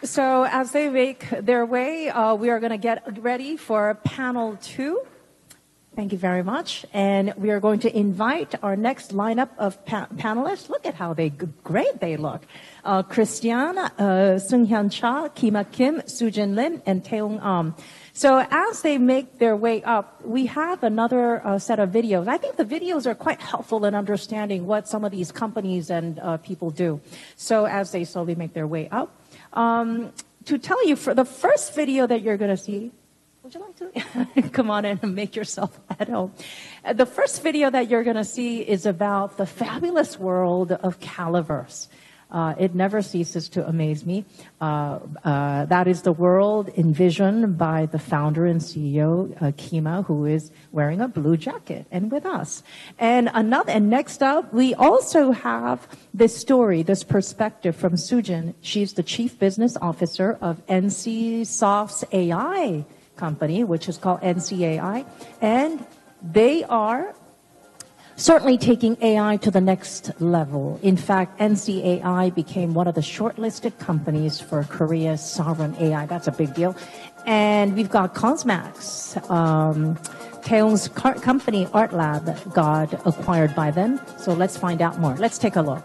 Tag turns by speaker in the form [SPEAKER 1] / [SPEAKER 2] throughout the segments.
[SPEAKER 1] So as they make their way, we are going to get ready for panel 2. Thank you very much. And we are going to invite our next lineup of panelists. Look at how great they look. Christian, Seung-Hyun Cha, Kima Kim, Sujin Lim, and Taeyoung Am. So as they make their way up, we have another set of videos. I think the videos are quite helpful in understanding what some of these companies and people do. So as they slowly make their way up, to tell you, for the first video that you're going to see, would you like to come on in and make yourself at home? The first video that you're going to see is about the fabulous world of Caliverse. It never ceases to amaze me. That is the world envisioned by the founder and CEO, Kima, who is wearing a blue jacket and with us. And next up, we also have this story, this perspective from Sujin. She's the Chief Business Officer of NCSoft's AI company, which is called NCAI. And they are certainly taking AI to the next level. In fact, NCAI became one of the shortlisted companies for Korea's sovereign AI. That's a big deal. And we've got Cosmax. Taeyoung's company, ArtLab, got acquired by them. So let's find out more. Let's take a look.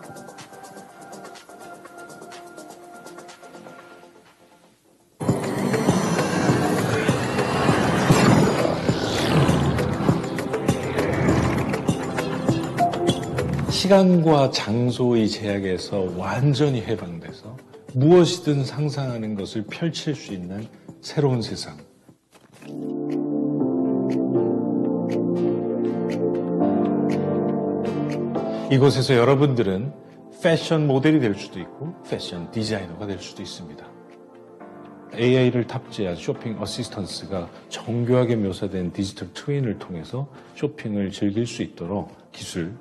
[SPEAKER 2] 시간과 장소의 제약에서 완전히 해방돼서 무엇이든 상상하는 것을 펼칠 수 있는 새로운 세상. 이곳에서 여러분들은 패션 모델이 될 수도 있고 패션 디자이너가 될 수도 있습니다. AI를 탑재한 쇼핑 어시스턴스가 정교하게 묘사된 디지털 트윈을 통해서 쇼핑을 즐길 수 있도록 기술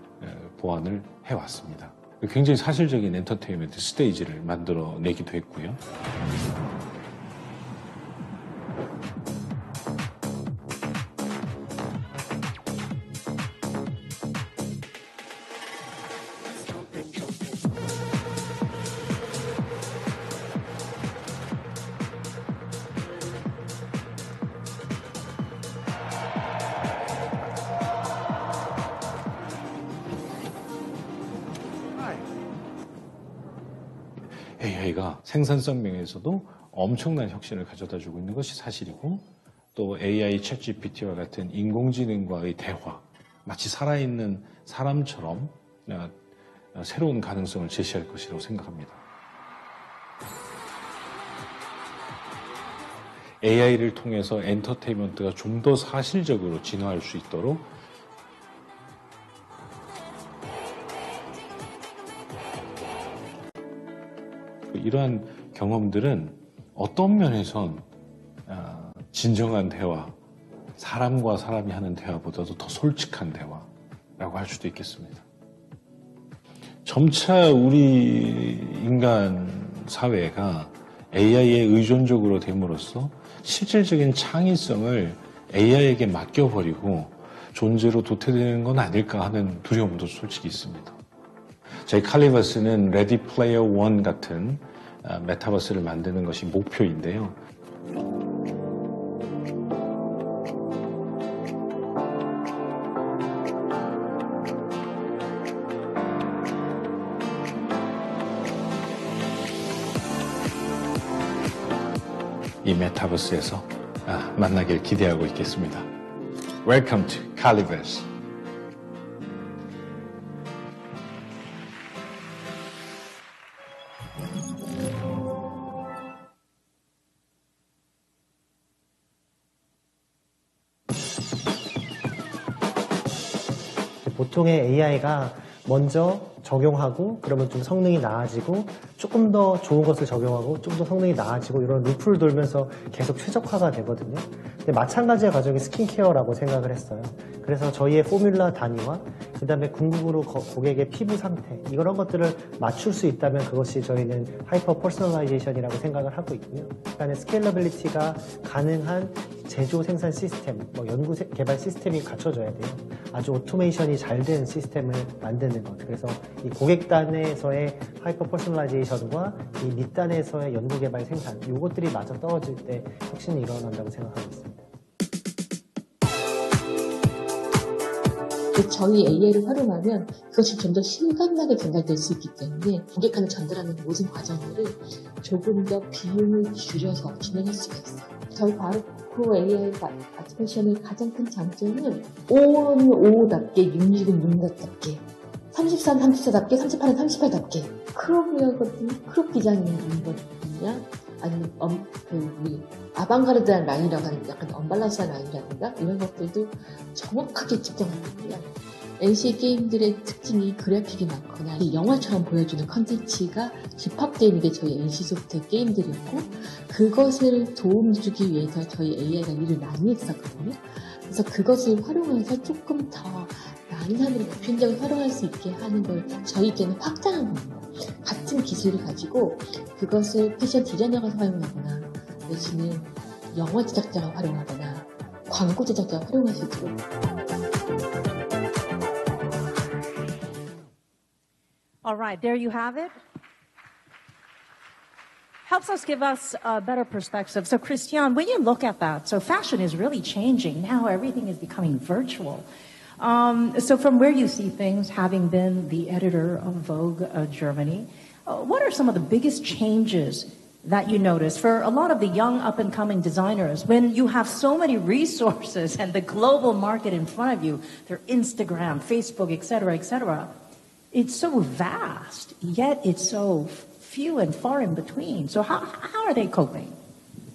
[SPEAKER 2] 보완을 해왔습니다. 굉장히 사실적인 엔터테인먼트 스테이지를 만들어내기도 했고요. AI가 생산성 면에서도 엄청난 혁신을 가져다주고 있는 것이 사실이고, 또 AI 챗GPT와 같은 인공지능과의 대화, 마치 살아있는 사람처럼 새로운 가능성을 제시할 것이라고 생각합니다. AI를 통해서 엔터테인먼트가 좀 더 사실적으로 진화할 수 있도록 이러한 경험들은 어떤 면에선 진정한 대화, 사람과 사람이 하는 대화보다도 더 솔직한 대화라고 할 수도 있겠습니다. 점차 우리 인간 사회가 AI에 의존적으로 됨으로써 실질적인 창의성을 AI에게 맡겨버리고 존재로 도태되는 건 아닐까 하는 두려움도 솔직히 있습니다. 저희 칼리버스는 레디 플레이어 원 같은 메타버스를 만드는 것이 목표인데요. 이 메타버스에서 만나길 기대하고 있겠습니다. Welcome to Caliverse.
[SPEAKER 3] 보통의 AI가 먼저 적용하고 그러면 좀 성능이 나아지고 조금 더 좋은 것을 적용하고 좀 더 성능이 나아지고 이런 루프를 돌면서 계속 최적화가 되거든요. 근데 마찬가지의 과정이 스킨케어라고 생각을 했어요. 그래서 저희의 포뮬라 단위와 그 다음에 궁극으로 고객의 피부 상태 이런 것들을 맞출 수 있다면 그것이 저희는 하이퍼 퍼스널라이제이션이라고 생각을 하고 있고요. 그다음에 스케일러빌리티가 가능한 제조 생산 시스템, 연구 개발 시스템이 갖춰져야 돼요. 아주 오토메이션이 잘 된 시스템을 만드는 것. 그래서 이 고객단에서의 하이퍼 퍼스널라이제이션과 이 밑단에서의 연구개발 생산 이것들이 마저 떨어질 때 혁신이 일어난다고 생각하고 있습니다.
[SPEAKER 4] 저희 AI를 활용하면 그것이 좀 더 실감나게 전달될 수 있기 때문에 고객한테 전달하는 모든 과정들을 조금 더 비용을 줄여서 진행할 수가 있어요. 저희 바로코 AI 아티피셜의 가장 큰 장점은 5는 5답게, 6은 6답게, 34는 34답게, 38은 38답게 크롭 디자인이거든요. 아니면 아방가르드한 라인이라고 하는 약간 언밸런스한 라인이라든가 이런 것들도 정확하게 측정하거든요. NC 게임들의 특징이 그래픽이 많거나 영화처럼 보여주는 컨텐츠가 집합되어 있는 게 저희 NC소프트 게임들이었고 그것을 도움 주기 위해서 저희 AI가 일을 많이 했었거든요. 그래서 그것을 활용해서 조금 더 많은 사람들이 보편적으로 활용할 수 있게 하는 걸 저희에게는 확장한 겁니다. 같은 기술을 가지고 그것을 패션 디자이너가 활용하거나 내지는 영화 제작자가 활용하거나 광고 제작자가 활용할 수 있도록.
[SPEAKER 1] All right, there you have it. Helps us give us a better perspective. So, Christian, when you look at that, so fashion is really changing. Now everything is becoming virtual. So from where you see things, having been the editor of Vogue Germany, what are some of the biggest changes that you notice for a lot of the young up-and-coming designers when you have so many resources and the global market in front of you, their Instagram, Facebook, et cetera, it's so vast, yet it's so few and far in between. So how are they coping?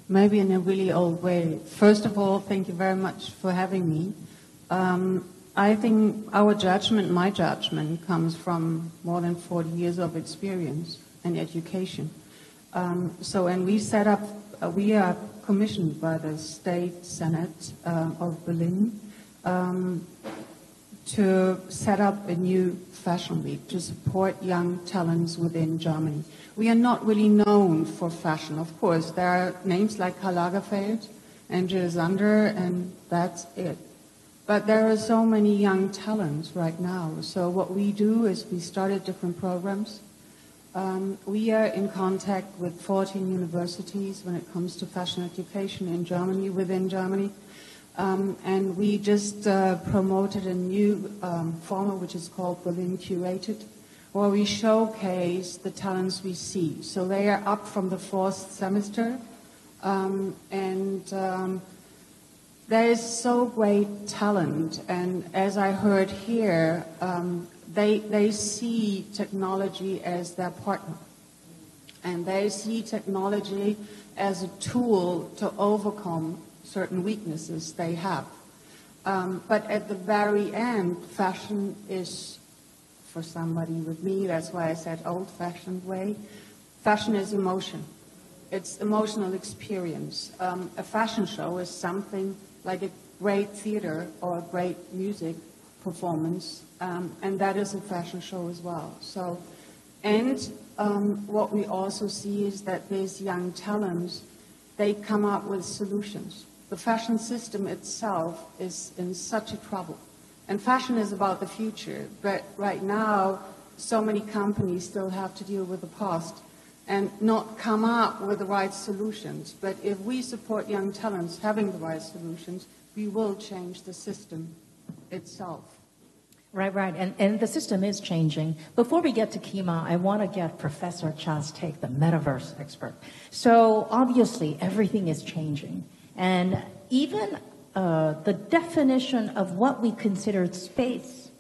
[SPEAKER 5] Maybe in a really old way. First of all, thank you very much for having me. I think our judgment, my judgment, comes from more than 40 years of experience and education. And we set up, we are commissioned by the State Senate of Berlin to set up a new fashion week to support young talents within Germany. We are not really known for fashion. Of course, there are names like Karl Lagerfeld and Jill Zander, and that's it. But there are so many young talents right now. So what we do is we started different programs. We are in contact with 14 universities when it comes to fashion education in Germany, within Germany. And we just promoted a new format which is called Berlin Curated, where we showcase the talents we see. So they are up from the 4th semester. There is so great talent, and as I heard here, they see technology as their partner, and they see technology as a tool to overcome certain weaknesses they have. But at the very end, fashion is, for somebody with me, that's why I said old-fashioned way, fashion is emotion. It's emotional experience. A fashion show is something like a great theater or a great music performance, and that is a fashion show as well. So, what we also see is that these young talents, they come up with solutions. The fashion system itself is in such a trouble, and fashion is about the future, but right now, so many companies still have to deal with the past and not come up with the right solutions. But if we support young talents having the right solutions, we will change the system itself.
[SPEAKER 1] Right. And the system is changing. Before we get to Kima, I want to get Professor Cha's take, the metaverse expert. So obviously, everything is changing. And even the definition of what we consider space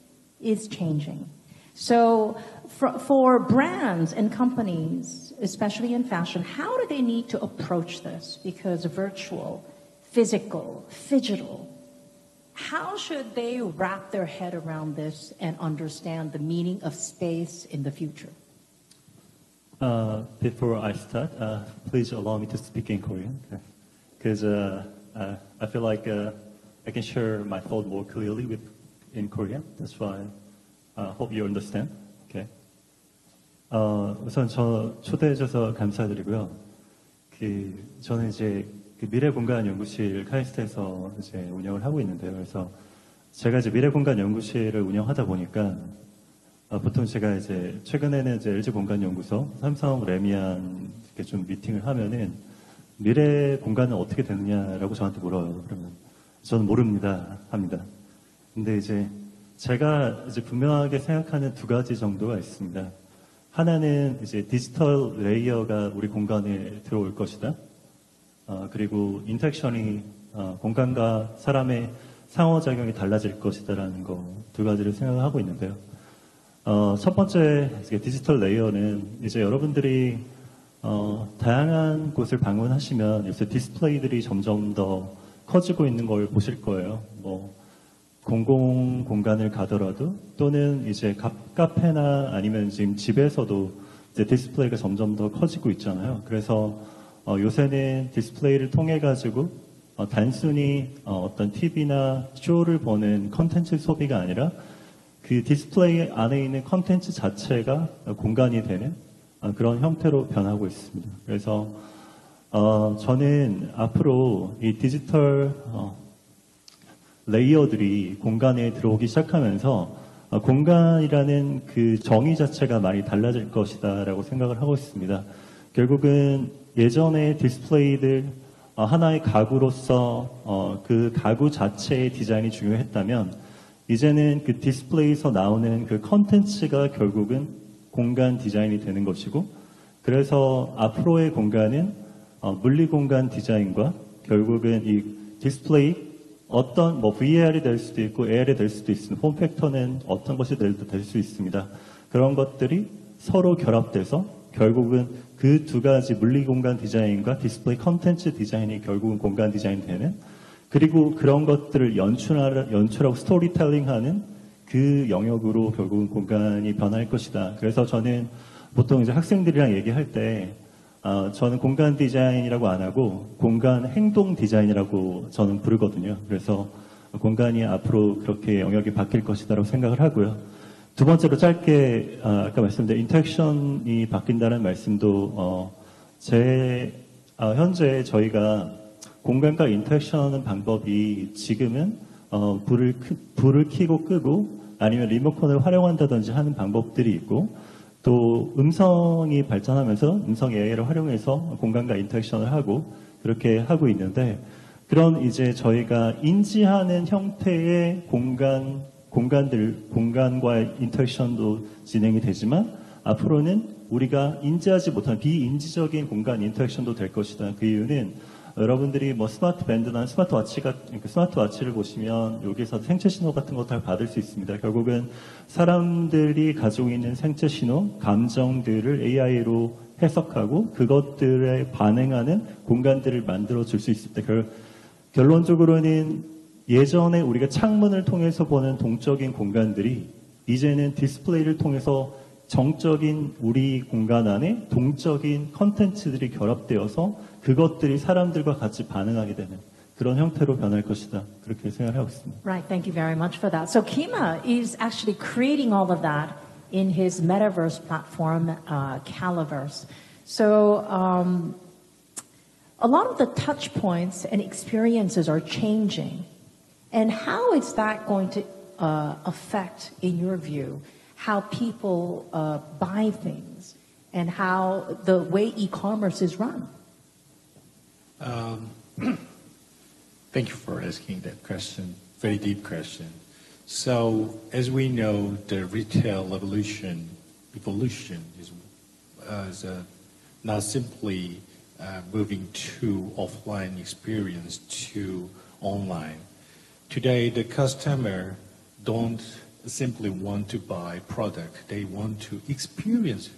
[SPEAKER 1] is changing. So for brands and companies, especially in fashion, how do they need to approach this? Because virtual, physical, digital, how should they wrap their head around this and understand the meaning of space in the future?
[SPEAKER 6] Before I start, please allow me to speak in Korean, because I feel like I can share my thought more clearly in Korean. That's why I hope you understand. Okay. 우선 저 초대해 주셔서 감사드리고요. 저는 이제 미래공간 연구실 카이스트에서 이제 운영을 하고 있는데요. 그래서 제가 이제 미래공간 연구실을 운영하다 보니까 보통 제가 이제 최근에는 이제 LG 공간연구소, 삼성 레미안 이렇게 좀 미팅을 하면은 미래 공간은 어떻게 되느냐라고 저한테 물어요. 그러면 저는 모릅니다 합니다. 근데 이제 제가 이제 분명하게 생각하는 두 가지 정도가 있습니다. 하나는 이제 디지털 레이어가 우리 공간에 들어올 것이다. 그리고 인터랙션이 공간과 사람의 상호작용이 달라질 것이다라는 거 두 가지를 생각을 하고 있는데요. 첫 번째 디지털 레이어는 이제 여러분들이 다양한 곳을 방문하시면 요새 디스플레이들이 점점 더 커지고 있는 걸 보실 거예요. 뭐 공공 공간을 가더라도 또는 이제 카페나 아니면 지금 집에서도 이제 디스플레이가 점점 더 커지고 있잖아요. 그래서 요새는 디스플레이를 통해 가지고 단순히 어떤 TV나 쇼를 보는 컨텐츠 소비가 아니라 그 디스플레이 안에 있는 컨텐츠 자체가 공간이 되는 그런 형태로 변하고 있습니다. 그래서 저는 앞으로 이 디지털 레이어들이 공간에 들어오기 시작하면서 공간이라는 그 정의 자체가 많이 달라질 것이다라고 생각을 하고 있습니다. 결국은 예전에 디스플레이들 하나의 가구로서 그 가구 자체의 디자인이 중요했다면 이제는 그 디스플레이에서 나오는 그 컨텐츠가 결국은 공간 디자인이 되는 것이고 그래서 앞으로의 공간은 물리 공간 디자인과 결국은 이 디스플레이 어떤 뭐 VR이 될 수도 있고 AR이 될 수도 있습니다. 폼팩터는 어떤 것이 될 수 있습니다. 그런 것들이 서로 결합돼서 결국은 그 두 가지 물리 공간 디자인과 디스플레이 컨텐츠 디자인이 결국은 공간 디자인이 되는 그리고 그런 것들을 연출하고 스토리텔링하는 그 영역으로 결국은 공간이 변할 것이다. 그래서 저는 보통 이제 학생들이랑 얘기할 때 저는 공간 디자인이라고 안 하고 공간 행동 디자인이라고 저는 부르거든요. 그래서 공간이 앞으로 그렇게 영역이 바뀔 것이다라고 생각을 하고요. 두 번째로 짧게 아까 말씀드린 인터랙션이 바뀐다는 말씀도 현재 저희가 공간과 인터랙션하는 방법이 지금은 불을 켜고 끄고 아니면 리모컨을 활용한다든지 하는 방법들이 있고 또 음성이 발전하면서 음성 AI를 활용해서 공간과 인터랙션을 하고 그렇게 하고 있는데 그런 이제 저희가 인지하는 형태의 공간과 인터랙션도 진행이 되지만 앞으로는 우리가 인지하지 못한 비인지적인 공간 인터랙션도 될 것이다. 그 이유는 여러분들이 뭐 스마트 밴드나 스마트워치를 보시면 여기서 생체 신호 같은 거 다 받을 수 있습니다. 결국은 사람들이 가지고 있는 생체 신호, 감정들을 AI로 해석하고 그것들에 반응하는 공간들을 만들어 줄 수 있을 때 결론적으로는 예전에 우리가 창문을 통해서 보는 동적인 공간들이 이제는 디스플레이를 통해서 정적인 우리 공간 안에 동적인 컨텐츠들이 결합되어서 그것들이 사람들과 같이 반응하게 되는 그런 형태로 변할 것이다. 그렇게 생각하고 있습니다.
[SPEAKER 1] Right, thank you very much for that. So Kima is actually creating all of that in his metaverse platform, Caliverse. So a lot of the touch points and experiences are changing. And how is that going to affect, in your view, how people buy things and how the way e-commerce is run?
[SPEAKER 7] Thank you for asking that question. Very deep question. So, as we know, the retail evolution is not simply moving to offline experience to online. Today, the customer don't simply want to buy product. They want to experience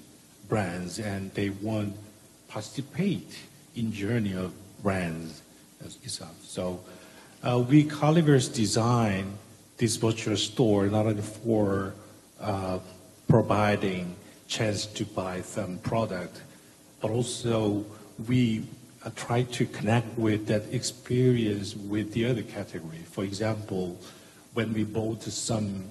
[SPEAKER 7] brands and they want to participate in journey of brands itself. So we Caliverse design this virtual store not only for providing chance to buy some product, but also we try to connect with that experience with the other category. For example, when we bought some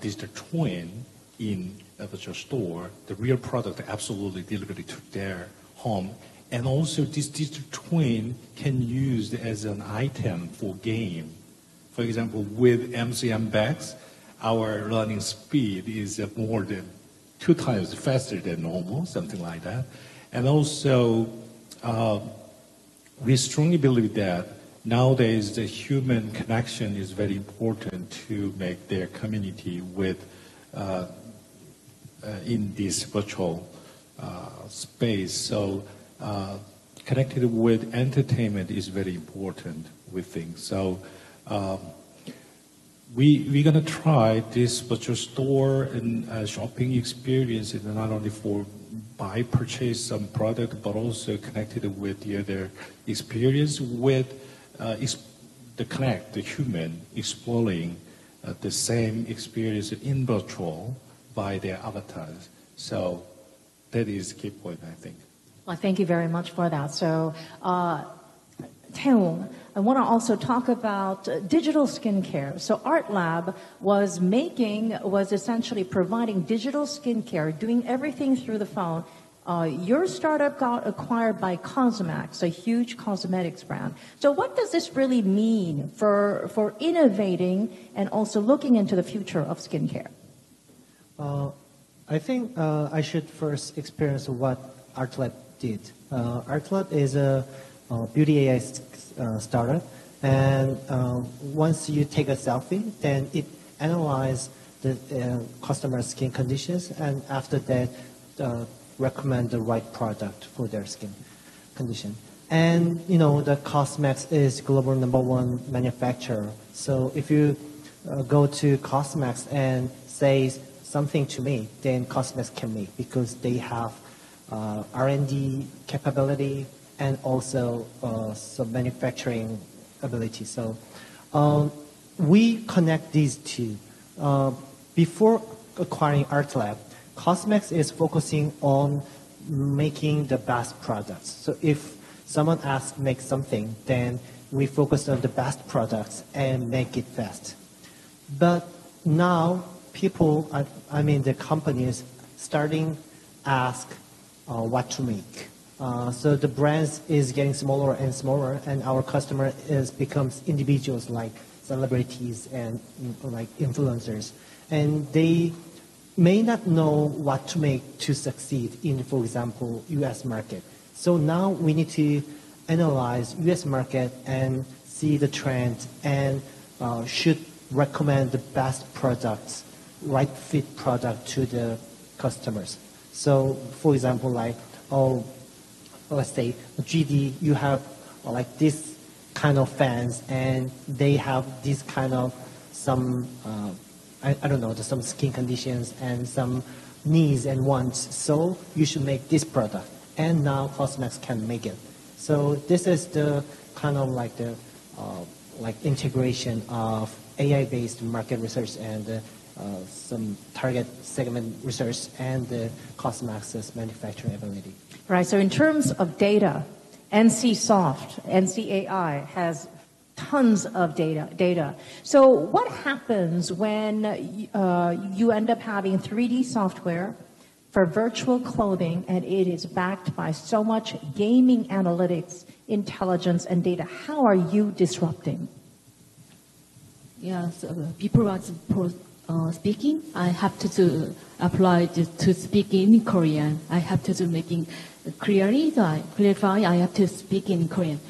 [SPEAKER 7] digital twin in a virtual store, the real product absolutely delivered to their home. And also this digital twin can be used as an item for game. For example, with MCM bags, our learning speed is more than 2 times faster than normal, something like that. And also, we strongly believe that nowadays the human connection is very important to make their community with in this virtual space. So connected with entertainment is very important, we think. So we're going to try this virtual store and shopping experience, and not only for buy, purchase some product, but also connected with the other experience with the human exploring the same experience in virtual by their avatars. So that is the key point, I think.
[SPEAKER 1] Well, thank you very much for that. So, Taewoong, I want to also talk about digital skincare. So Art Lab was essentially providing digital skincare, doing everything through the phone. Your startup got acquired by Cosmax, a huge cosmetics brand. So what does this really mean for innovating and also looking into the future of skincare?
[SPEAKER 3] I think I should first experience what Art Lab did. Art Lab is a beauty AI startup, and once you take a selfie, then it analyzes the customer's skin conditions, and after that, recommend the right product for their skin condition. And the Cosmax is global #1 manufacturer. So if you go to Cosmax and say something to me, then Cosmax can make, because they have R&D capability and also some manufacturing ability. So we connect these two. Before acquiring Art Lab, Cosmax is focusing on making the best products. So if someone asks make something, then we focus on the best products and make it fast. But now people, the companies starting ask what to make. So the brands is getting smaller and smaller, and our customer becomes individuals like celebrities and like influencers, and they may not know what to make to succeed in, for example, U.S. market. So now we need to analyze U.S. market and see the trend, and should recommend the best products, right fit product to the customers. So, for example, let's say GD, you have like this kind of fans, and they have this kind of some some skin conditions and some needs and wants. So you should make this product, and now Cosmax can make it. So this is the kind of like the integration of AI-based market research and some target segment research and the Cosmax's manufacturing ability.
[SPEAKER 1] Right. So in terms of data, NCAI has tons of data. So what happens when you end up having 3D software for virtual clothing, and it is backed by so much gaming analytics, intelligence, and data? How are you disrupting?
[SPEAKER 4] Yes, before speaking, I have to apply to speak in Korean. I have to making clearly, clarify, I have to speak in Korean.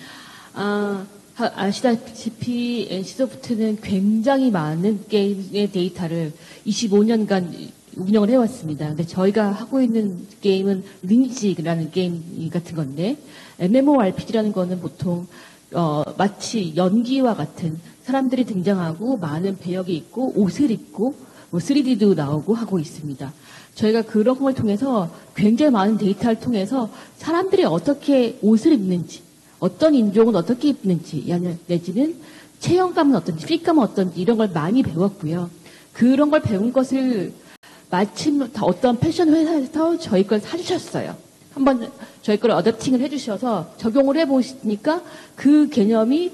[SPEAKER 4] 아시다시피 NC소프트는 굉장히 많은 게임의 데이터를 25년간 운영을 해왔습니다. 근데 저희가 하고 있는 게임은 리니지라는 게임 같은 건데, MMORPG라는 거는 보통 마치 연기와 같은 사람들이 등장하고 많은 배역이 있고 옷을 입고 뭐 3D도 나오고 하고 있습니다. 저희가 그런 걸 통해서 굉장히 많은 데이터를 통해서 사람들이 어떻게 옷을 입는지, 어떤 인종은 어떻게 입는지, 내지는 체형감은 어떤지, 핏감은 어떤지 이런 걸 많이 배웠고요. 그런 걸 배운 것을 마침 어떤 패션 회사에서 저희 걸 사주셨어요. 한번 저희 걸 어댑팅을 해주셔서 적용을 해보시니까 그 개념이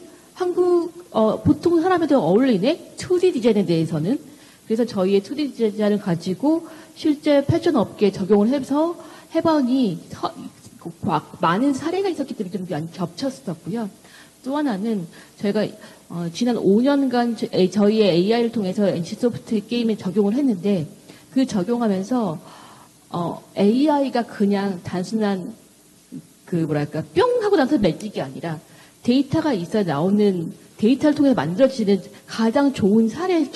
[SPEAKER 4] 보통 사람에도 어울리네? 2D 디자인에 대해서는. 그래서 저희의 2D 디자인을 가지고 실제 패션 업계에 적용을 해서 해보니 많은 사례가 있었기 때문에 좀 겹쳤었고요. 또 하나는 저희가 지난 5년간 저희의 AI를 통해서 NC소프트 게임에 적용을 했는데 그 적용하면서 AI가 그냥 단순한 뿅 하고 나서 맺기가 아니라 데이터가 있어야 나오는 데이터를 통해서 만들어지는 가장 좋은 사례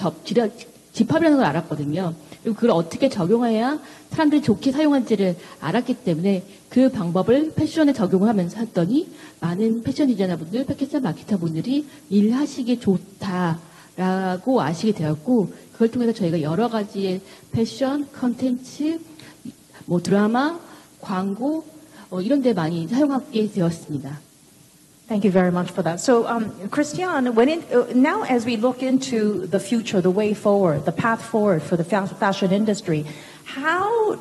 [SPEAKER 4] 집합이라는 걸 알았거든요. 그리고 그걸 어떻게 적용해야 사람들이 좋게 사용할지를 알았기 때문에 그 방법을 패션에 적용을 하면서 했더니 많은 패션 디자이너분들, 패션 마케터분들이 일하시기 좋다라고 아시게 되었고 그걸 통해서 저희가 여러 가지의 패션, 컨텐츠, 드라마, 광고 이런 데 많이 사용하게 되었습니다.
[SPEAKER 1] Thank you very much for that. So, Christian, now as we look into the future, the way forward, the path forward for the fashion industry, how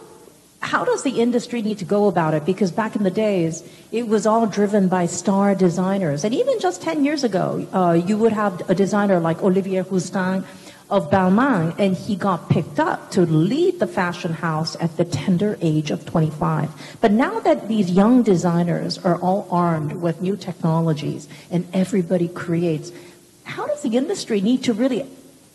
[SPEAKER 1] does the industry need to go about it? Because back in the days, it was all driven by star designers. And even just 10 years ago, you would have a designer like Olivier Rousteing of Balmain, and he got picked up to lead the fashion house at the tender age of 25. But now that these young designers are all armed with new technologies and everybody creates, how does the industry need to really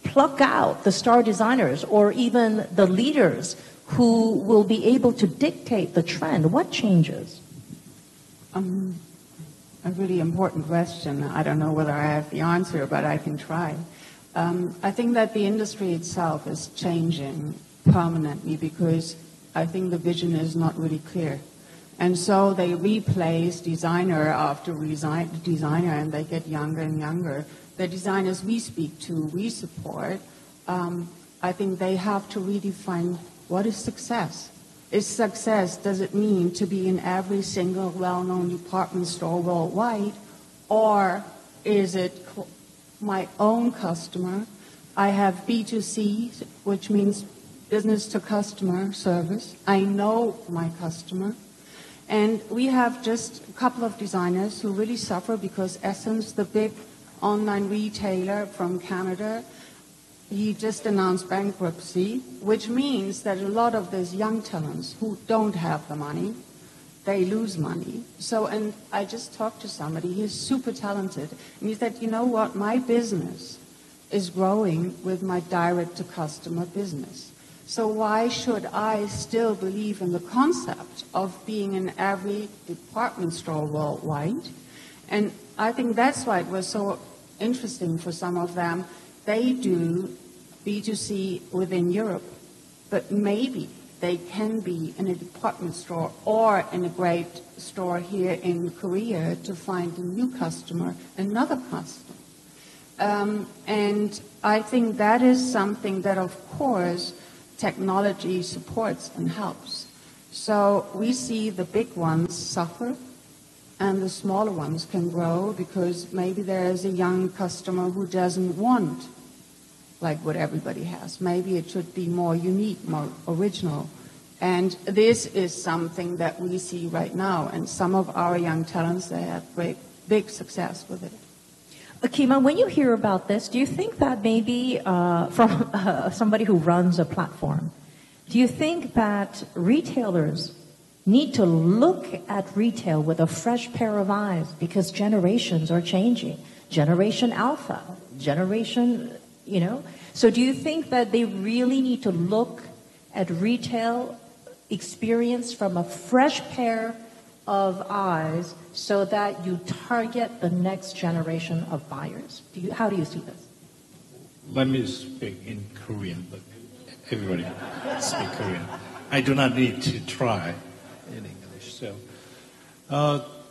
[SPEAKER 1] pluck out the star designers or even the leaders who will be able to dictate the trend? What changes?
[SPEAKER 5] A really important question. I don't know whether I have the answer, but I can try. I think that the industry itself is changing permanently because I think the vision is not really clear. And so they replace designer after designer and they get younger and younger. The designers we speak to, we support, I think they have to redefine what is success. Is success, does it mean to be in every single well-known department store worldwide? Or is it my own customer? I have B2C, which means business to customer service. I know my customer. And we have just a couple of designers who really suffer because Essence, the big online retailer from Canada, he just announced bankruptcy, which means that a lot of these young talents who don't have the money, they lose money. So, and I just talked to somebody, he's super talented, and he said, you know what, my business is growing with my direct-to-customer business. So why should I still believe in the concept of being in every department store worldwide? And I think that's why it was so interesting for some of them. They do B2C within Europe, but maybe they can be in a department store or in a great store here in Korea to find a new customer, another customer. And I think that is something that, of course, technology supports and helps. So we see the big ones suffer and the smaller ones can grow because maybe there is a young customer who doesn't want like what everybody has. Maybe it should be more unique, more original. And this is something that we see right now. And some of our young talents, they have great, big success with it.
[SPEAKER 1] Akima, when you hear about this, do you think that maybe from somebody who runs a platform, do you think that retailers need to look at retail with a fresh pair of eyes because generations are changing? Generation Alpha, generation, So do you think that they really need to look at retail experience from a fresh pair of eyes so that you target the next generation of buyers? How do you see this?
[SPEAKER 7] Let me speak in Korean, but everybody speak Korean. I do not need to try in English. So,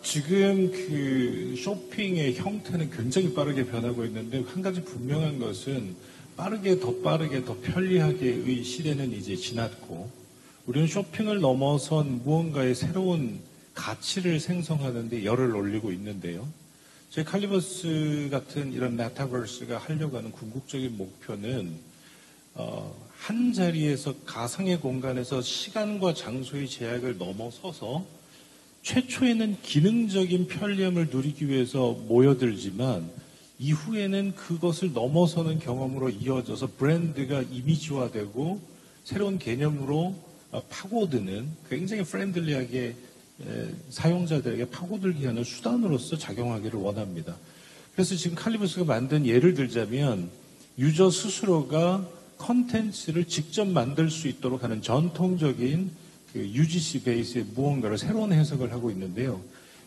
[SPEAKER 7] 지금 그 쇼핑의 형태는 굉장히 빠르게 변하고 있는데 한 가지 분명한 것은 더 빠르게, 더 편리하게의 시대는 이제 지났고 우리는 쇼핑을 넘어선 무언가의 새로운 가치를 생성하는 데 열을 올리고 있는데요. 저희 칼리버스 같은 이런 메타버스가 하려고 하는 궁극적인 목표는 한 자리에서 가상의 공간에서 시간과 장소의 제약을 넘어서서 최초에는 기능적인 편리함을 누리기 위해서 모여들지만 이후에는 그것을 넘어서는 경험으로 이어져서 브랜드가 이미지화되고 새로운 개념으로 파고드는 굉장히 프렌들리하게 사용자들에게 파고들게 하는 수단으로서 작용하기를 원합니다. 그래서 지금 칼리버스가 만든 예를 들자면 유저 스스로가 컨텐츠를 직접 만들 수 있도록 하는 전통적인 그 UGC 베이스의 무언가를 새로운 해석을 하고 있는데요.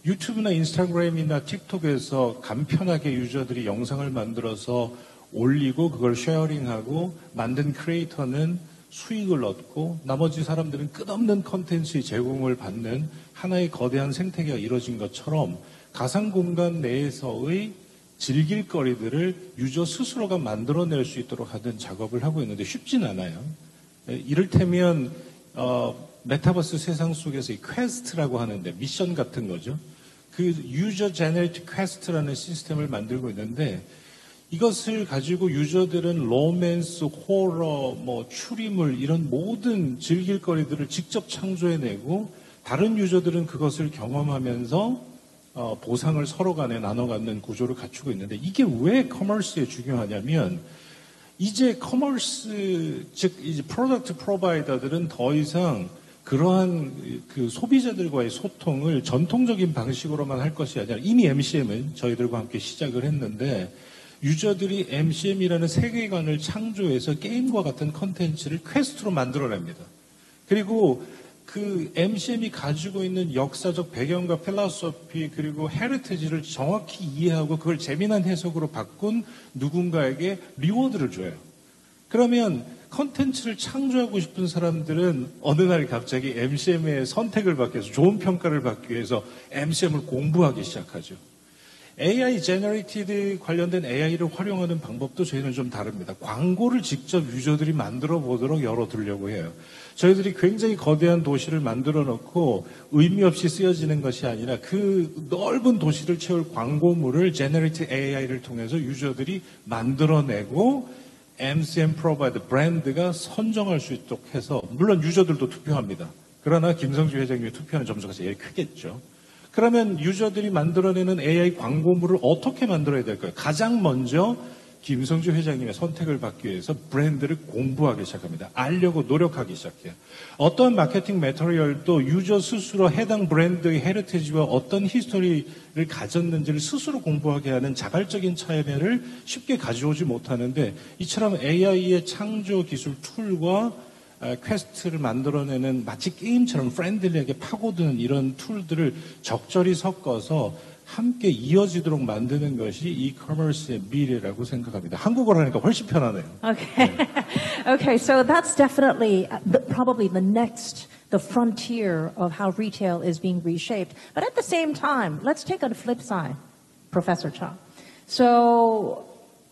[SPEAKER 7] 유튜브나 인스타그램이나 틱톡에서 간편하게 유저들이 영상을 만들어서 올리고 그걸 쉐어링하고 만든 크리에이터는 수익을 얻고 나머지 사람들은 끝없는 컨텐츠의 제공을 받는 하나의 거대한 생태계가 이루어진 것처럼 가상공간 내에서의 즐길 거리들을 유저 스스로가 만들어낼 수 있도록 하는 작업을 하고 있는데 쉽진 않아요. 이를테면 메타버스 세상 속에서 이 퀘스트라고 하는데 미션 같은 거죠. 그 유저 제너레이트 퀘스트라는 시스템을 만들고 있는데 이것을 가지고 유저들은 로맨스, 호러, 추리물 이런 모든 즐길 거리들을 직접 창조해내고 다른 유저들은 그것을 경험하면서 보상을 서로 간에 나눠 갖는 구조를 갖추고 있는데 이게 왜 커머스에 중요하냐면 이제 커머스 즉 이제 프로덕트 프로바이더들은 더 이상 그러한 그 소비자들과의 소통을 전통적인 방식으로만 할 것이 아니라 이미 MCM은 저희들과 함께 시작을 했는데 유저들이 MCM이라는 세계관을 창조해서 게임과 같은 컨텐츠를 퀘스트로 만들어냅니다. 그리고 그 MCM이 가지고 있는 역사적 배경과 필로소피 그리고 헤리티지를 정확히 이해하고 그걸 재미난 해석으로 바꾼 누군가에게 리워드를 줘요. 그러면 컨텐츠를 창조하고 싶은 사람들은 어느 날 갑자기 MCM의 선택을 받기 위해서 좋은 평가를 받기 위해서 MCM을 공부하기 시작하죠. AI 제너레이티드 관련된 AI를 활용하는 방법도 저희는 좀 다릅니다. 광고를 직접 유저들이 만들어 보도록 열어두려고 해요. 저희들이 굉장히 거대한 도시를 만들어 놓고 의미 없이 쓰여지는 것이 아니라 그 넓은 도시를 채울 광고물을 제너레이티드 AI를 통해서 유저들이 만들어내고 MCM 프로바이더 브랜드가 선정할 수 있도록 해서 물론 유저들도 투표합니다. 그러나 김성주 회장님이 투표하는 점수가 제일 크겠죠. 그러면 유저들이 만들어내는 AI 광고물을 어떻게 만들어야 될까요? 가장 먼저 김성주 회장님의 선택을 받기 위해서 브랜드를 공부하기 시작합니다. 알려고 노력하기 시작해요. 어떤 마케팅 매터리얼도 유저 스스로 해당 브랜드의 헤리티지와 어떤 히스토리를 가졌는지를 스스로 공부하게 하는 자발적인 참여를 쉽게 가져오지 못하는데 이처럼 AI의 창조 기술 툴과 퀘스트를 만들어내는 마치 게임처럼 프렌들리하게 파고드는 이런 툴들을 적절히 섞어서 함께 이어지도록 만드는 것이 이커머스의 미래라고 생각합니다. 한국어로 하니까 훨씬 편하네요.
[SPEAKER 1] Okay. Okay, so that's definitely probably the frontier of how retail is being reshaped. But at the same time, let's take on the flip side, Professor Cha. So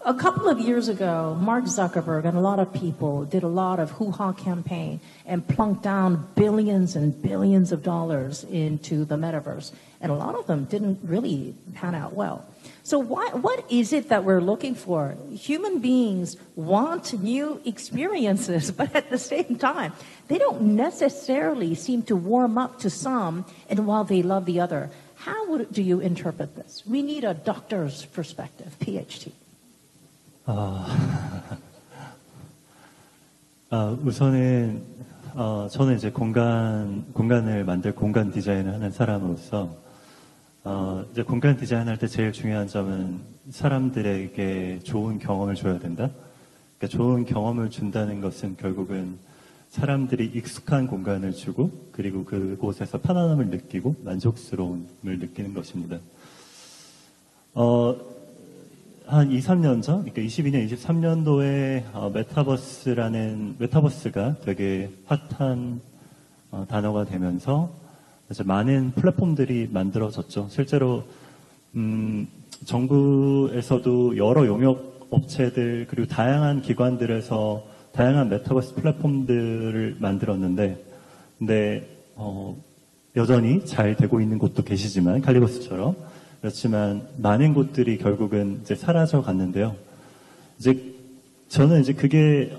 [SPEAKER 1] a couple of years ago, Mark Zuckerberg and a lot of people did a lot of hoo-ha campaign and plunked down billions and billions of dollars into the metaverse. And a lot of them didn't really pan out well. So what is it that we're looking for? Human beings want new experiences, but at the same time, they don't necessarily seem to warm up to some and while they love the other. How do you interpret this? We need a doctor's perspective, PhD.
[SPEAKER 6] 우선은 저는 이제 공간을 만들 공간 디자인을 하는 사람으로서 이제 공간 디자인할 때 제일 중요한 점은 사람들에게 좋은 경험을 줘야 된다. 그러니까 좋은 경험을 준다는 것은 결국은 사람들이 익숙한 공간을 주고 그리고 그곳에서 편안함을 느끼고 만족스러움을 느끼는 것입니다. 한 2, 3년 전, 그러니까 22년, 23년도에 메타버스가 되게 핫한 단어가 되면서 이제 많은 플랫폼들이 만들어졌죠. 실제로 정부에서도 여러 용역 업체들 그리고 다양한 기관들에서 다양한 메타버스 플랫폼들을 만들었는데, 근데 여전히 잘 되고 있는 곳도 계시지만 칼리버스처럼 그렇지만 많은 곳들이 결국은 이제 사라져 갔는데요. 이제 저는 이제 그게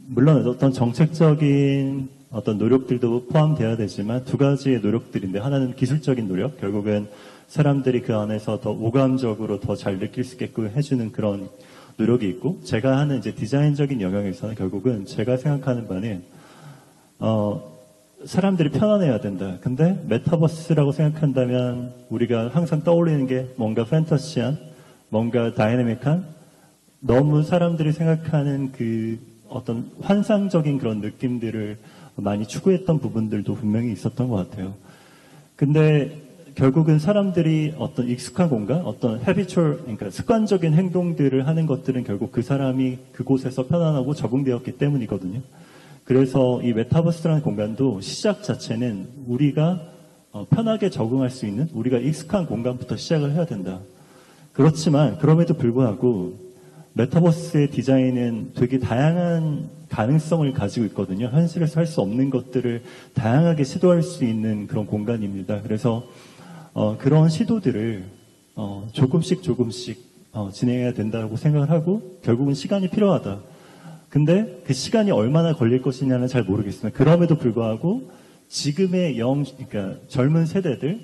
[SPEAKER 6] 물론 어떤 정책적인 어떤 노력들도 포함되어야 되지만 두 가지의 노력들인데 하나는 기술적인 노력, 결국은 사람들이 그 안에서 더 오감적으로 더 잘 느낄 수 있게끔 해주는 그런 노력이 있고 제가 하는 이제 디자인적인 영역에서는 결국은 제가 생각하는 바는 사람들이 편안해야 된다. 근데 메타버스라고 생각한다면 우리가 항상 떠올리는 게 뭔가 판타시한, 뭔가 다이내믹한, 너무 사람들이 생각하는 그 어떤 환상적인 그런 느낌들을 많이 추구했던 부분들도 분명히 있었던 것 같아요. 근데 결국은 사람들이 어떤 익숙한 공간, 어떤 habitual, 그러니까 습관적인 행동들을 하는 것들은 결국 그 사람이 그곳에서 편안하고 적응되었기 때문이거든요. 그래서 이 메타버스라는 공간도 시작 자체는 우리가 편하게 적응할 수 있는, 우리가 익숙한 공간부터 시작을 해야 된다. 그렇지만 그럼에도 불구하고 메타버스의 디자인은 되게 다양한 가능성을 가지고 있거든요. 현실에서 할 수 없는 것들을 다양하게 시도할 수 있는 그런 공간입니다. 그래서 그런 시도들을 조금씩 진행해야 된다고 생각을 하고 결국은 시간이 필요하다. 근데 그 시간이 얼마나 걸릴 것이냐는 잘 모르겠습니다. 그럼에도 불구하고 지금의 그러니까 젊은 세대들,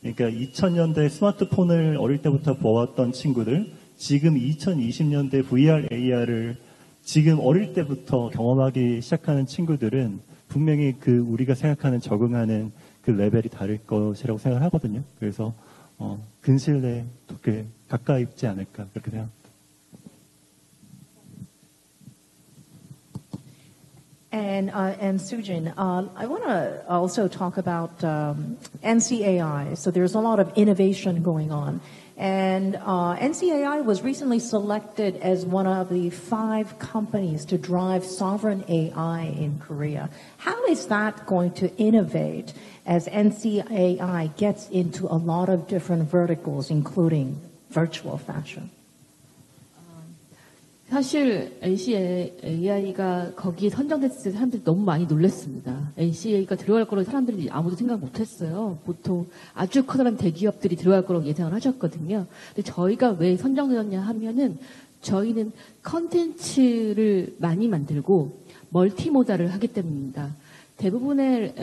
[SPEAKER 6] 그러니까 2000년대 스마트폰을 어릴 때부터 보았던 친구들, 지금 2020년대 VR, AR을 지금 어릴 때부터 경험하기 시작하는 친구들은 분명히 그 우리가 생각하는 적응하는 그 레벨이 다를 것이라고 생각을 하거든요. 그래서 근시일 내에 꽤 가까이 있지 않을까 그렇게 생각합니다.
[SPEAKER 1] And Sujin, I want to also talk about NCAI. So there's a lot of innovation going on. And NCAI was recently selected as one of the 5 companies to drive sovereign AI in Korea. How is that going to innovate as NCAI gets into a lot of different verticals, including virtual fashion?
[SPEAKER 4] 사실 NCAI가 거기에 선정됐을 때 사람들이 너무 많이 놀랐습니다. NCAI가 들어갈 거라고 사람들이 아무도 생각 못했어요. 보통 아주 커다란 대기업들이 들어갈 거라고 예상을 하셨거든요. 근데 저희가 왜 선정되었냐 하면은 저희는 컨텐츠를 많이 만들고 멀티모달을 하기 때문입니다. 대부분의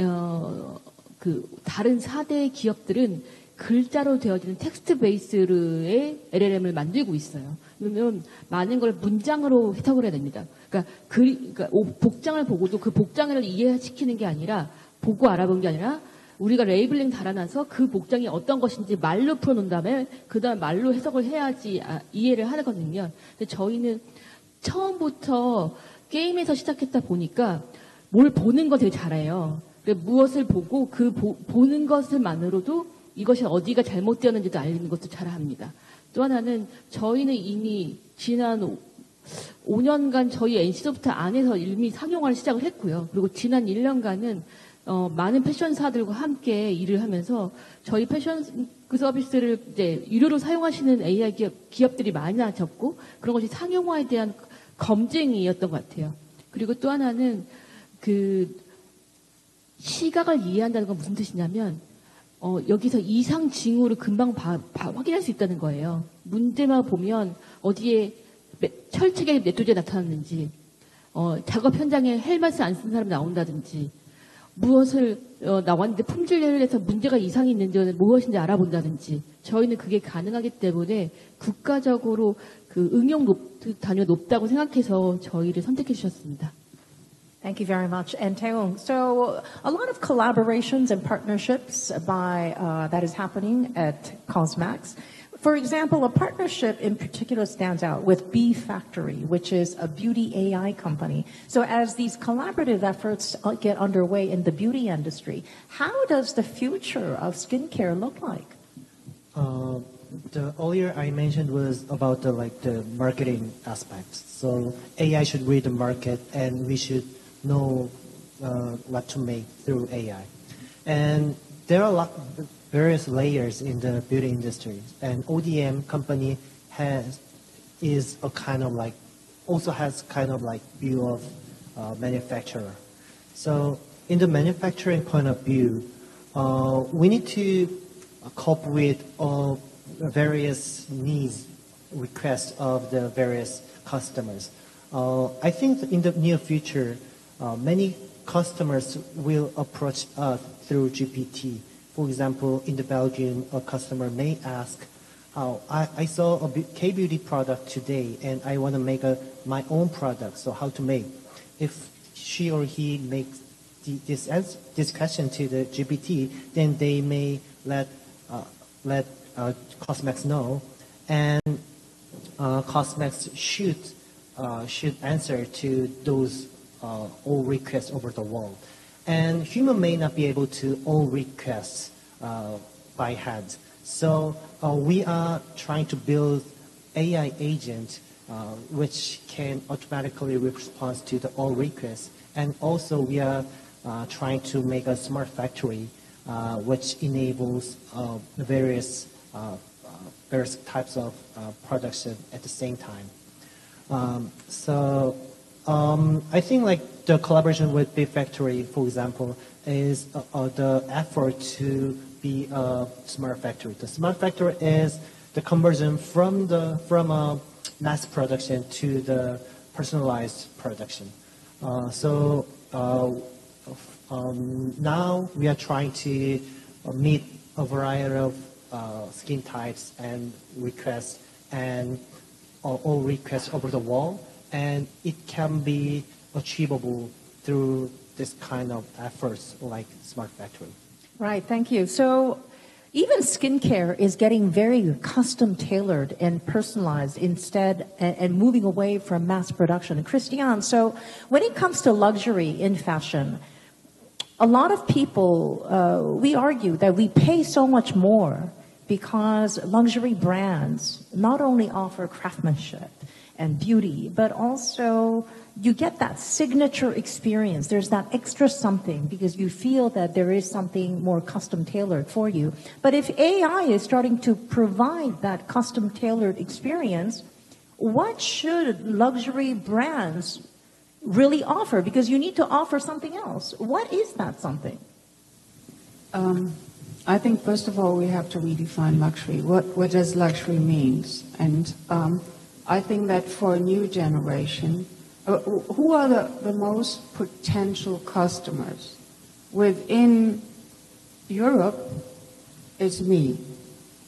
[SPEAKER 4] 그 다른 4대 기업들은 글자로 되어지는 텍스트 베이스의 LLM을 만들고 있어요. 그러면 많은 걸 문장으로 해석을 해야 됩니다. 그러니까 복장을 보고도 그 복장을 이해시키는 게 아니라 보고 알아본 게 아니라 우리가 레이블링 달아놔서 그 복장이 어떤 것인지 말로 풀어놓은 다음에 그 다음 말로 해석을 해야지 이해를 하거든요. 근데 저희는 처음부터 게임에서 시작했다 보니까 뭘 보는 거 되게 잘해요. 무엇을 보고 그 보는 것을만으로도 이것이 어디가 잘못되었는지도 알리는 것도 잘합니다. 또 하나는 저희는 이미 지난 5년간 저희 NC소프트 안에서 이미 상용화를 시작을 했고요. 그리고 지난 1년간은 많은 패션사들과 함께 일을 하면서 저희 패션 그 서비스를 이제 유료로 사용하시는 AI 기업들이 많아졌고 그런 것이 상용화에 대한 검증이었던 것 같아요. 그리고 또 하나는 그 시각을 이해한다는 건 무슨 뜻이냐면 여기서 이상 징후를 금방 확인할 수 있다는 거예요. 문제만 보면 어디에 철책에 넷도제 나타났는지, 작업 현장에 헬멧을 안 쓴 사람이 나온다든지, 무엇을 나왔는데 품질을 해서 문제가 이상이 있는지 무엇인지 알아본다든지, 저희는 그게 가능하기 때문에 국가적으로 그 응용 단위가 높다고 생각해서 저희를 선택해 주셨습니다.
[SPEAKER 1] Thank you very much. And Taewoong, so a lot of collaborations and partnerships that is happening at Cosmax. For example, a partnership in particular stands out with Bee Factory, which is a beauty AI company. So as these collaborative efforts get underway in the beauty industry, how does the future of skincare look like?
[SPEAKER 3] The earlier I mentioned was about the marketing aspects. So AI should read the market, and we should know what to make through AI. And there are various layers in the beauty industry, and ODM company is a kind of also has kind of view of manufacturer. So in the manufacturing point of view, we need to cope with various needs, requests of the various customers. I think in the near future, many customers will approach us through GPT. For example, in the Belgium, a customer may ask, I saw a K-beauty product today and I want to make my own product, so how to make? If she or he makes this question to the GPT, then they may let Cosmex know, and Cosmex should answer to those all requests over the wall. And human may not be able to all requests by hand. So we are trying to build AI agent which can automatically respond to the all requests. And also we are trying to make a smart factory which enables various types of production at the same time. I think like the collaboration with Big Factory, for example, is the effort to be a smart factory. The smart factory is the conversion from mass production to the personalized production. Now we are trying to meet a variety of skin types and requests and all requests over the wall, and it can be achievable through this kind of efforts like Smart Factory.
[SPEAKER 1] Right, thank you. So even skincare is getting very custom tailored and personalized instead and moving away from mass production. Christian, so when it comes to luxury in fashion, a lot of people, we argue that we pay so much more because luxury brands not only offer craftsmanship and beauty, but also you get that signature experience. There's that extra something because you feel that there is something more custom tailored for you. But if AI is starting to provide that custom tailored experience, what should luxury brands really offer? Because you need to offer something else. What is that something?
[SPEAKER 5] I think first of all we have to redefine luxury. What does luxury means? And I think that for a new generation, who are the most potential customers? Within Europe, it's me,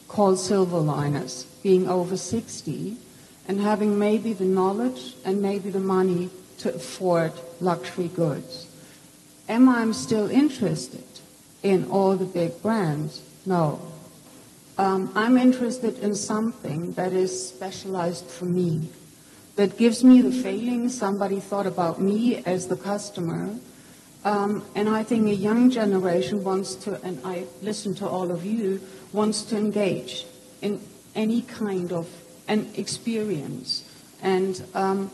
[SPEAKER 5] called silver liners, being over 60 and having maybe the knowledge and maybe the money to afford luxury goods. Am I still interested in all the big brands? No. I'm interested in something that is specialized for me, that gives me the feeling somebody thought about me as the customer. And I think a young generation wants to, and I listen to all of you, wants to engage in any kind of an experience. And I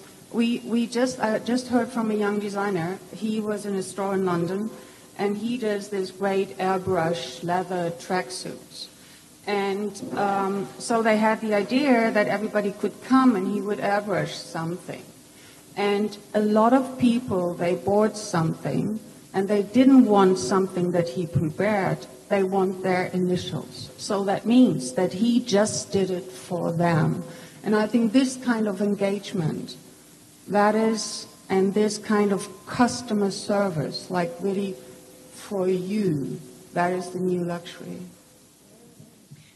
[SPEAKER 5] just heard from a young designer. He was in a store in London, and he does this great airbrush leather tracksuits. And so they had the idea that everybody could come and he would airbrush something. And a lot of people, they bought something and they didn't want something that he prepared. They want their initials. So that means that he just did it for them. And I think this kind of engagement, and this kind of customer service, like really for you, that is the new luxury.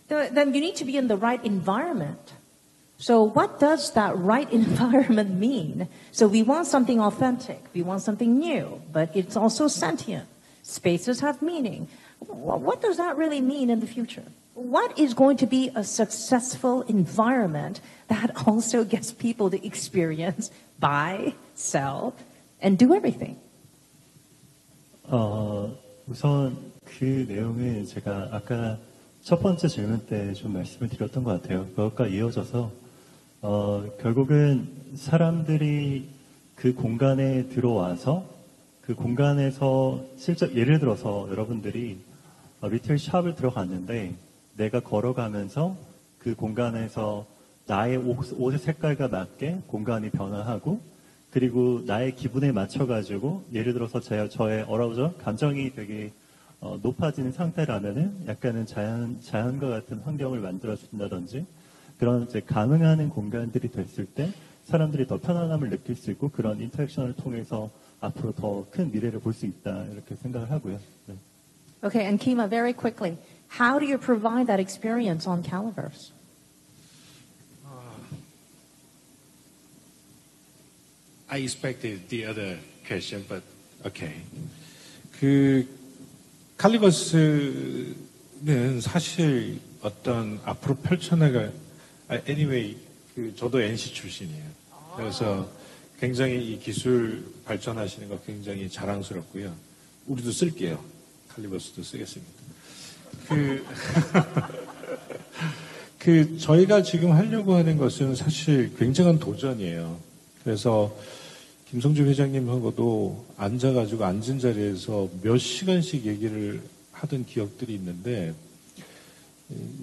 [SPEAKER 1] Then you need to be in the right environment. So what does that right environment mean? So we want something authentic. We want something new, but it's also sentient. Spaces have meaning. What does that really mean in the future? What is going to be a successful environment that also gets people to experience, buy, sell, and do everything?
[SPEAKER 6] 우선 그 내용은 제가 아까 첫 번째 질문 때 좀 말씀을 드렸던 것 같아요. 그것과 이어져서 결국은 사람들이 그 공간에 들어와서 그 공간에서 실제 예를 들어서 여러분들이 리테일 샵을 들어갔는데 내가 걸어가면서 그 공간에서 나의 옷의 색깔과 맞게 공간이 변화하고 그리고 나의 기분에 맞춰가지고 예를 들어서 저의 어라우저 감정이 되게 높아지는 상태라면은 약간은 자연과 같은 환경을 만들어준다든지 그런 이제 가능한 공간들이 됐을 때 사람들이 더 편안함을 느낄 수 있고 그런 인터랙션을 통해서 앞으로 더 큰 미래를 볼 수 있다 이렇게 생각을 하고요. 네.
[SPEAKER 1] Okay, and Kima, very quickly, how do you provide that experience on Caliverse?
[SPEAKER 7] I expected the other question, but okay. 그 칼리버스는 사실 어떤 앞으로 펼쳐나갈 anyway 저도 NC 출신이에요. 그래서 굉장히 이 기술 발전하시는 거 굉장히 자랑스럽고요. 우리도 쓸게요. 칼리버스도 쓰겠습니다. 저희가 지금 하려고 하는 것은 사실 굉장한 도전이에요. 그래서 김성주 회장님하고도 앉아가지고 앉은 자리에서 몇 시간씩 얘기를 하던 기억들이 있는데,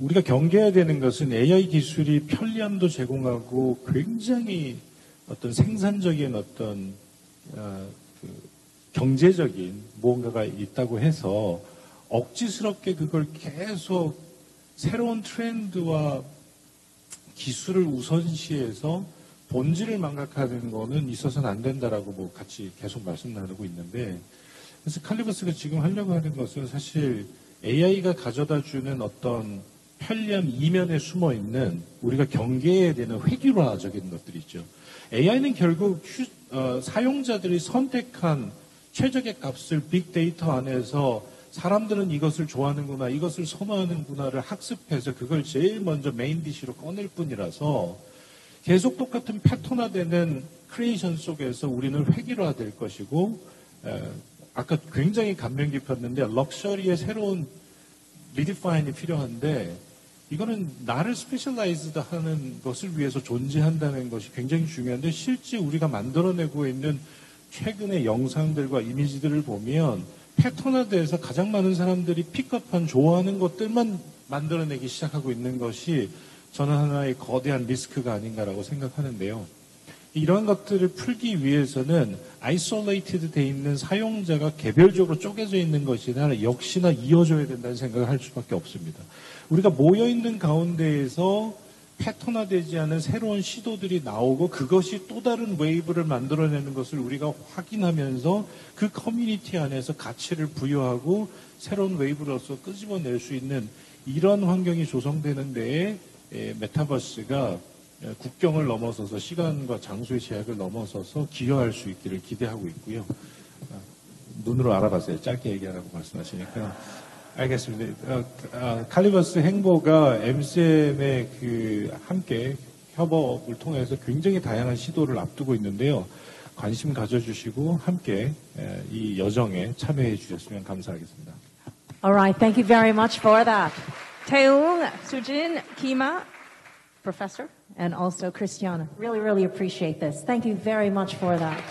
[SPEAKER 7] 우리가 경계해야 되는 것은 AI 기술이 편리함도 제공하고 굉장히 어떤 생산적인 어떤 경제적인 무언가가 있다고 해서 억지스럽게 그걸 계속 새로운 트렌드와 기술을 우선시해서 본질을 망각하는 거는 있어서는 안 된다라고 뭐 같이 계속 말씀 나누고 있는데, 그래서 칼리버스가 지금 하려고 하는 것은 사실 AI가 가져다 주는 어떤 편리함 이면에 숨어 있는 우리가 경계해야 되는 획일화적인 것들이 있죠. AI는 결국 사용자들이 선택한 최적의 값을 빅데이터 안에서 사람들은 이것을 좋아하는구나, 이것을 선호하는구나를 학습해서 그걸 제일 먼저 메인 디시로 꺼낼 뿐이라서 계속 똑같은 패턴화되는 크리에이션 속에서 우리는 획일화될 것이고, 아까 굉장히 감명 깊었는데 럭셔리의 새로운 리디파인이 필요한데, 이거는 나를 스페셜라이즈드 하는 것을 위해서 존재한다는 것이 굉장히 중요한데, 실제 우리가 만들어내고 있는 최근의 영상들과 이미지들을 보면 패턴화돼서 가장 많은 사람들이 픽업한 좋아하는 것들만 만들어내기 시작하고 있는 것이 저는 하나의 거대한 리스크가 아닌가라고 생각하는데요. 이런 것들을 풀기 위해서는 아이솔레이티드 돼 있는 사용자가 개별적으로 쪼개져 있는 것이나 역시나 이어져야 된다는 생각을 할 수밖에 없습니다. 우리가 모여있는 가운데에서 패턴화되지 않은 새로운 시도들이 나오고 그것이 또 다른 웨이브를 만들어내는 것을 우리가 확인하면서 그 커뮤니티 안에서 가치를 부여하고 새로운 웨이브로서 끄집어낼 수 있는 이런 환경이 조성되는 데에 메타버스가 국경을 넘어서서 시간과 장소의 제약을 넘어서서 기여할 수 있기를 기대하고 있고요. 눈으로 알아봤어요. 짧게 얘기하라고 말씀하시니까. 알겠습니다. 칼리버스 행보가 MCM의 함께 협업을 통해서 굉장히 다양한 시도를 앞두고 있는데요. 관심 가져주시고 함께 이 여정에 참여해 주셨으면 감사하겠습니다.
[SPEAKER 1] All right, thank you very much for that. Taeung, Sujin, Kima, Professor, and also Christiana. Really, really appreciate this. Thank you very much for that.